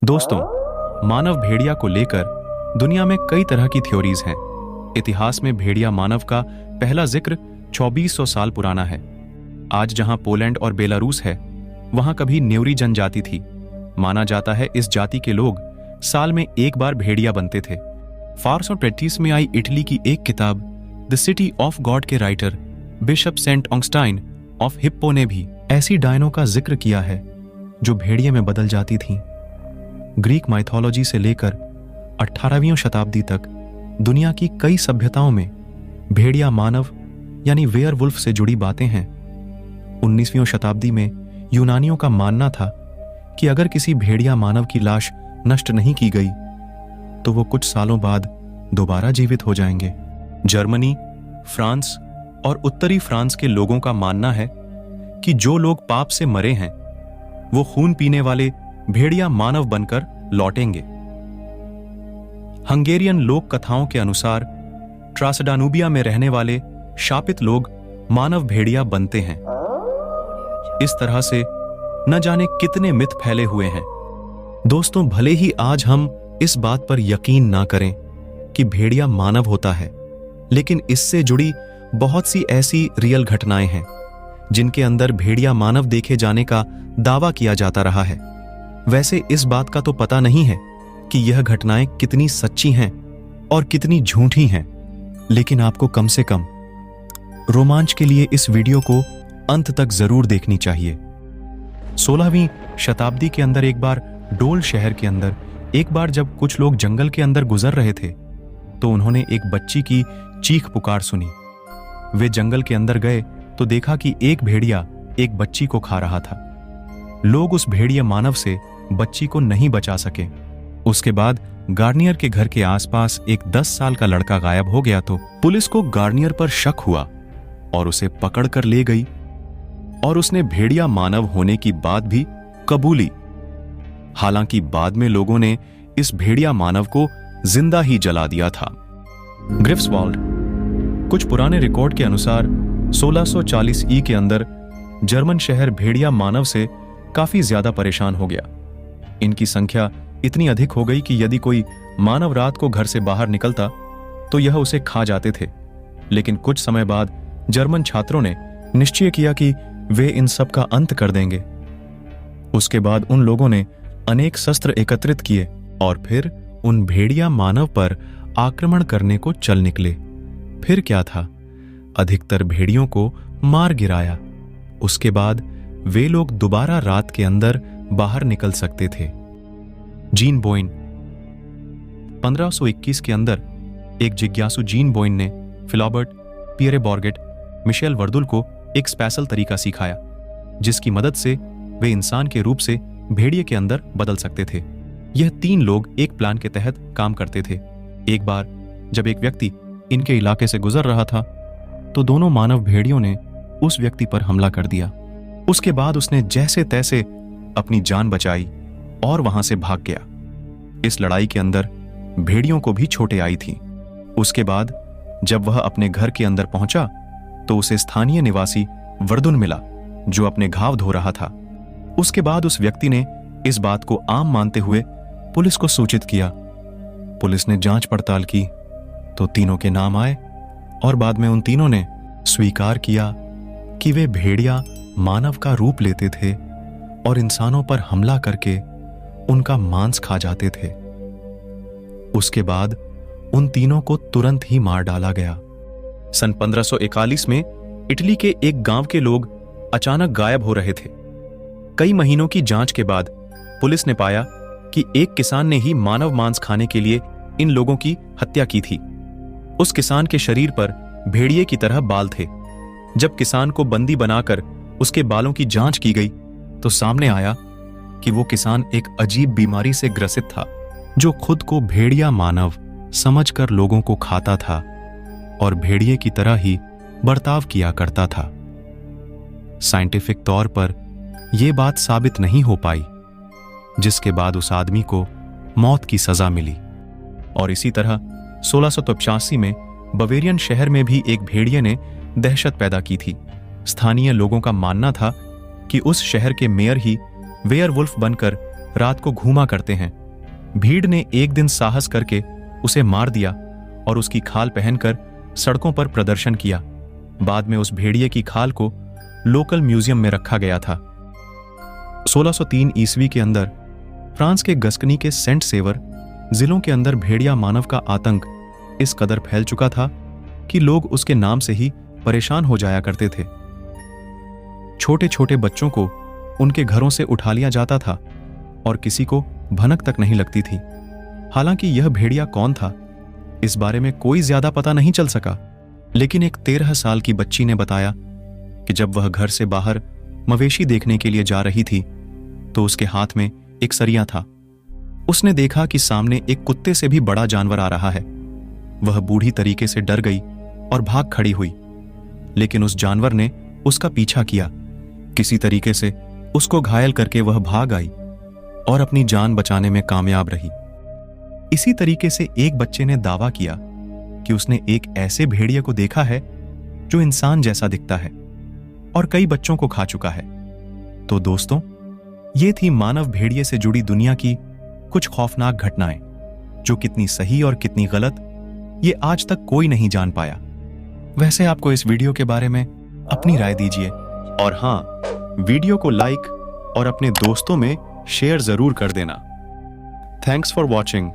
दोस्तों, मानव भेड़िया को लेकर दुनिया में कई तरह की थ्योरीज हैं। इतिहास में भेड़िया मानव का पहला जिक्र 2400 साल पुराना है। आज जहां पोलैंड और बेलारूस है, वहां कभी न्यूरी जनजाति थी। माना जाता है इस जाति के लोग साल में एक बार भेड़िया बनते थे। 435 में आई इटली की एक किताब द सिटी ऑफ गॉड के writer bishop Saint Augustine of Hippo ने भी ऐसी डायनों का जिक्र किया है जो भेड़िए में बदल जाती थीं। ग्रीक माइथोलॉजी से लेकर 18वीं शताब्दी तक दुनिया की कई सभ्यताओं में भेड़िया मानव यानी वेयरवुल्फ से जुड़ी बातें हैं। 19वीं शताब्दी में यूनानियों का मानना था कि अगर किसी भेड़िया मानव की लाश नष्ट नहीं की गई तो वो कुछ सालों बाद दोबारा जीवित हो जाएंगे। जर्मनी, फ्रांस और उत्तरी फ्रांस के लोगों का मानना है कि जो लोग पाप से मरे हैं वो खून पीने वाले भेड़िया मानव बनकर लौटेंगे। हंगेरियन लोक कथाओं के अनुसार ट्रांसडानुबिया में रहने वाले शापित लोग मानव भेड़िया बनते हैं। इस तरह से न जाने कितने मिथ फैले हुए हैं। दोस्तों, भले ही आज हम इस बात पर यकीन ना करें कि भेड़िया मानव होता है, लेकिन इससे जुड़ी बहुत सी ऐसी रियल घटनाएं हैं जिनके अंदर भेड़िया मानव देखे जाने का दावा किया जाता रहा है। वैसे इस बात का तो पता नहीं है कि यह घटनाएं कितनी सच्ची हैं और कितनी झूठी हैं, लेकिन आपको कम से कम रोमांच के लिए इस वीडियो को अंत तक जरूर देखनी चाहिए। 16वीं शताब्दी के अंदर एक बार डोल शहर के अंदर एक बार जब कुछ लोग जंगल के अंदर गुजर रहे थे तो उन्होंने एक बच्ची की चीख पुकार सुनी। वे जंगल के अंदर गए तो देखा कि एक भेड़िया एक बच्ची को खा रहा था। लोग उस भेड़िया मानव से बच्ची को नहीं बचा सके। उसके बाद गार्नियर के घर के आसपास एक 10 साल का लड़का गायब हो गया तो पुलिस को गार्नियर पर शक हुआ और उसे पकड़कर ले गई और उसने भेड़िया मानव होने की बात भी कबूली। हालांकि बाद में लोगों ने इस भेड़िया मानव को जिंदा ही जला दिया था। ग्रिफ्सवाल्ड, कुछ पुराने रिकॉर्ड के अनुसार 1640 ई के अंदर जर्मन शहर भेड़िया मानव से काफी ज्यादा परेशान हो गया। इनकी संख्या इतनी अधिक हो गई कि यदि कोई मानव रात को घर से बाहर निकलता तो यह उसे खा जाते थे। लेकिन कुछ समय बाद जर्मन छात्रों ने निश्चय किया कि वे इन सब का अंत कर देंगे। उसके बाद उन लोगों ने अनेक शस्त्र एकत्रित किए और फिर उन भेड़िया मानव पर आक्रमण करने को चल निकले। फिर क्या था, अधिकतर भेड़ियों को मार गिराया। उसके बाद वे लोग दोबारा रात के अंदर बाहर निकल सकते थे। जीन बोइन, 1521 के अंदर एक जिज्ञासु जीन बोइन ने फिलॉबर्ट, पियरे बॉर्गेट, मिशेल वर्दुल को एक स्पेशल तरीका सिखाया जिसकी मदद से वे इंसान के रूप से भेड़िए के अंदर बदल सकते थे। यह 3 लोग एक प्लान के तहत काम करते थे। एक बार जब एक व्यक्ति इनके इलाके से गुजर रहा था तो दोनों मानव भेड़ियों ने उस व्यक्ति पर हमला कर दिया। उसके बाद उसने जैसे तैसे अपनी जान बचाई और वहां से भाग गया। इस लड़ाई के अंदर भेड़ियों को भी चोटें आई थी। उसके बाद जब वह अपने घर के अंदर पहुंचा तो उसे स्थानीय निवासी वर्दुन मिला जो अपने घाव धो रहा था। उसके बाद उस व्यक्ति ने इस बात को आम मानते हुए पुलिस को सूचित किया। पुलिस ने जांच पड़ताल की तो तीनों के नाम आए और बाद में उन तीनों ने स्वीकार किया कि वे भेड़िया मानव का रूप लेते थे और इंसानों पर हमला करके उनका मांस खा जाते थे। उसके बाद उन तीनों को तुरंत ही मार डाला गया। सन 1541 में इटली के एक गांव के लोग अचानक गायब हो रहे थे। कई महीनों की जांच के बाद पुलिस ने पाया कि एक किसान ने ही मानव मांस खाने के लिए इन लोगों की हत्या की थी। उस किसान के शरीर पर भेड़िए की तरह बाल थे। जब किसान को बंदी बनाकर उसके बालों की जांच की गई तो सामने आया कि वो किसान एक अजीब बीमारी से ग्रसित था जो खुद को भेड़िया मानव समझकर लोगों को खाता था और भेड़िए की तरह ही बर्ताव किया करता था। साइंटिफिक तौर पर यह बात साबित नहीं हो पाई, जिसके बाद उस आदमी को मौत की सजा मिली। और इसी तरह 1685 में बवेरियन शहर में भी एक भेड़िए ने दहशत पैदा की थी। स्थानीय लोगों का मानना था कि उस शहर के मेयर ही वेयरवुल्फ बनकर रात को घूमा करते हैं। भीड़ ने एक दिन साहस करके उसे मार दिया और उसकी खाल पहनकर सड़कों पर प्रदर्शन किया। बाद में उस भेड़िए की खाल को लोकल म्यूजियम में रखा गया था। 1603 ईस्वी के अंदर फ्रांस के गस्कनी के सेंट सेवर जिलों के अंदर भेड़िया मानव का आतंक इस कदर फैल चुका था कि लोग उसके नाम से ही परेशान हो जाया करते थे। छोटे छोटे बच्चों को उनके घरों से उठा लिया जाता था और किसी को भनक तक नहीं लगती थी। हालांकि यह भेड़िया कौन था, इस बारे में कोई ज्यादा पता नहीं चल सका, लेकिन एक 13 साल की बच्ची ने बताया कि जब वह घर से बाहर मवेशी देखने के लिए जा रही थी तो उसके हाथ में एक सरिया था। उसने देखा कि सामने एक कुत्ते से भी बड़ा जानवर आ रहा है। वह बूढ़ी तरीके से डर गई और भाग खड़ी हुई, लेकिन उस जानवर ने उसका पीछा किया। किसी तरीके से उसको घायल करके वह भाग आई और अपनी जान बचाने में कामयाब रही। इसी तरीके से एक बच्चे ने दावा किया कि उसने एक ऐसे भेड़िए को देखा है जो इंसान जैसा दिखता है और कई बच्चों को खा चुका है। तो दोस्तों, ये थी मानव भेड़िए से जुड़ी दुनिया की कुछ खौफनाक घटनाएं, जो कितनी सही और कितनी गलत ये आज तक कोई नहीं जान पाया। वैसे आपको इस वीडियो के बारे में अपनी राय दीजिए और हां, वीडियो को लाइक और अपने दोस्तों में शेयर जरूर कर देना। Thanks for watching.